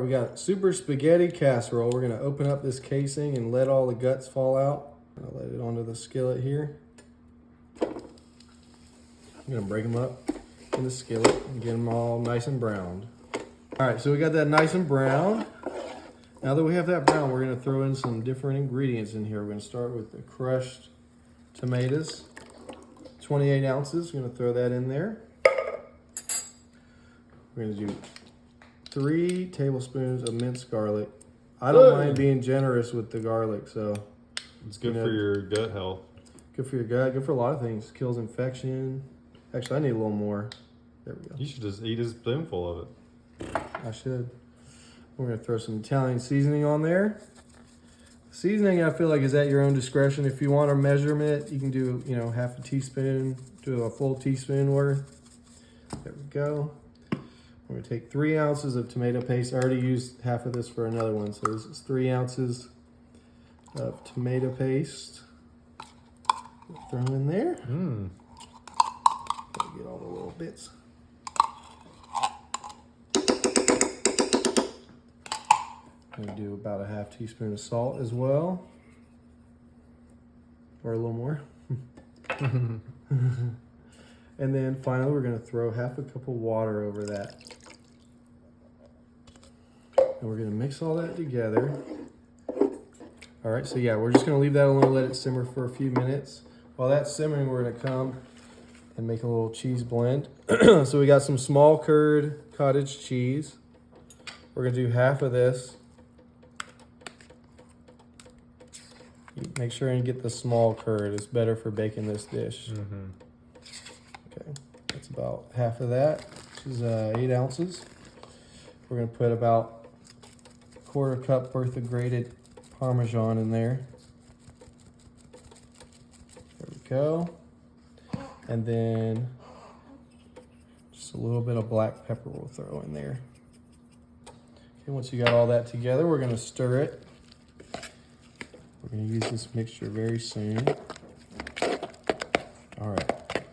We got super spaghetti casserole. We're gonna open up this casing and let all the guts fall out. I'll let it onto the skillet here. I'm gonna break them up in the skillet and get them all nice and browned. All right, so we got that nice and brown. Now that we have that brown, we're gonna throw in some different ingredients in here. We're gonna start with the crushed tomatoes, 28 ounces. We're gonna throw that in there. We're gonna do 3 tablespoons of minced garlic. I don't mind being generous with the garlic, so. It's good for your gut health. Good for your gut, good for a lot of things. Kills infection. Actually, I need a little more. There we go. You should just eat a spoonful of it. I should. We're gonna throw some Italian seasoning on there. Seasoning, I feel like, is at your own discretion. If you want to measurement, you can do, half a teaspoon to a full teaspoon worth. There we go. We're gonna take 3 ounces of tomato paste. I already used half of this for another one, so this is 3 ounces of tomato paste. Throw in there. Get all the little bits. I'm gonna do about a half teaspoon of salt as well, or a little more. And then finally, we're gonna throw half a cup of water over that. And we're gonna mix all that together. All right, so yeah, we're just gonna leave that alone, let it simmer for a few minutes. While that's simmering, we're gonna come and make a little cheese blend. So we got some small curd cottage cheese. We're gonna do half of this. Make sure and get the small curd. It's better for baking this dish. Okay, that's about half of that, which is 8 ounces. We're gonna put about a 1/4 cup worth of grated Parmesan in there. There we go. And then just a little bit of black pepper we'll throw in there. Okay, once you got all that together, we're gonna stir it. We're gonna use this mixture very soon. All right.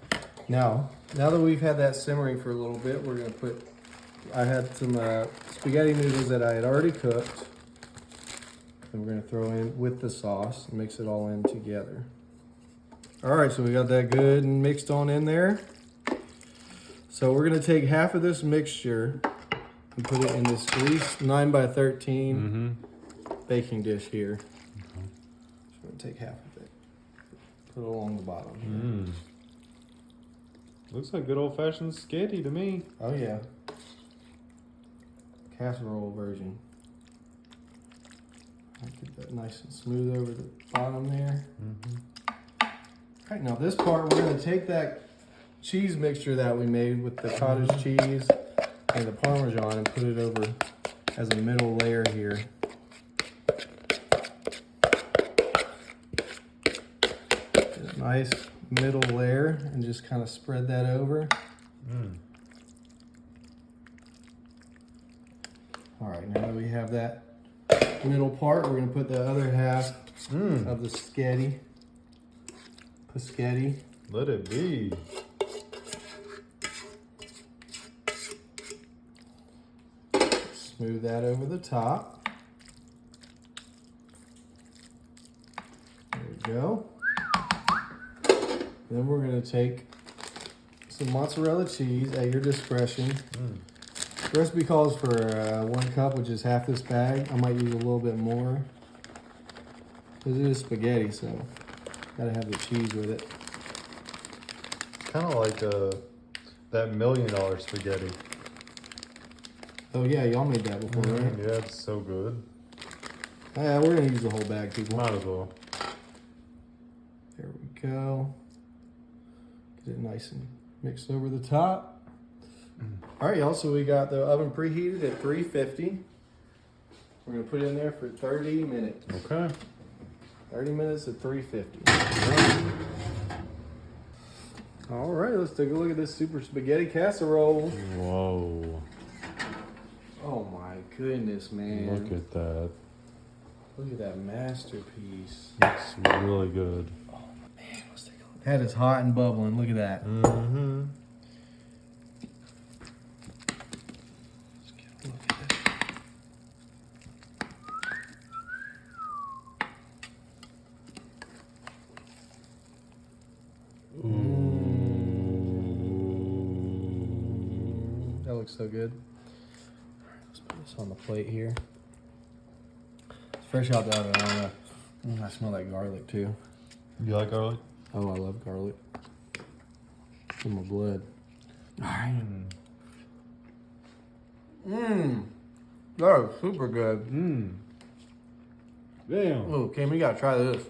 Now that we've had that simmering for a little bit, we're gonna I had some spaghetti noodles that I had already cooked. And we're gonna throw in with the sauce and mix it all in together. All right, so we got that good and mixed on in there. So we're gonna take half of this mixture and put it in this at least 9 by 13 baking dish here. So we're gonna take half of it, put it along the bottom here. Looks like good old-fashioned spaghetti to me. Oh yeah, casserole version. I'll get that nice and smooth over the bottom there. All right, now this part, we're gonna take that cheese mixture that we made with the cottage cheese and the Parmesan and put it over as a middle layer here. Get a nice middle layer and just kind of spread that over. All right, now that we have that middle part, we're gonna put the other half of the spaghetti. Let it be. Smooth that over the top. There we go. Then we're gonna take some mozzarella cheese at your discretion. The recipe calls for 1 cup, which is half this bag. I might use a little bit more, because it is spaghetti, so gotta have the cheese with it. Kind of like that $1 million spaghetti. Oh yeah, y'all made that before, right? Yeah, it's so good. Yeah, we're gonna use the whole bag, people. Might as well. There we go. Get it nice and mixed over the top. All right, y'all, so we got the oven preheated at 350. We're gonna put it in there for 30 minutes. Okay. 30 minutes at 350. All right, let's take a look at this super spaghetti casserole. Whoa. Oh my goodness, man. Look at that. Look at that masterpiece. Looks really good. Oh man, let's take a look. That is hot and bubbling. Look at that. Let's get a look at it. looks so good. Let's put this on the plate here. It's fresh out the oven. I smell that garlic too. You like garlic? Oh, I love garlic. It's in my blood. All right. That is super good. Damn. Oh, Kim, you gotta try this.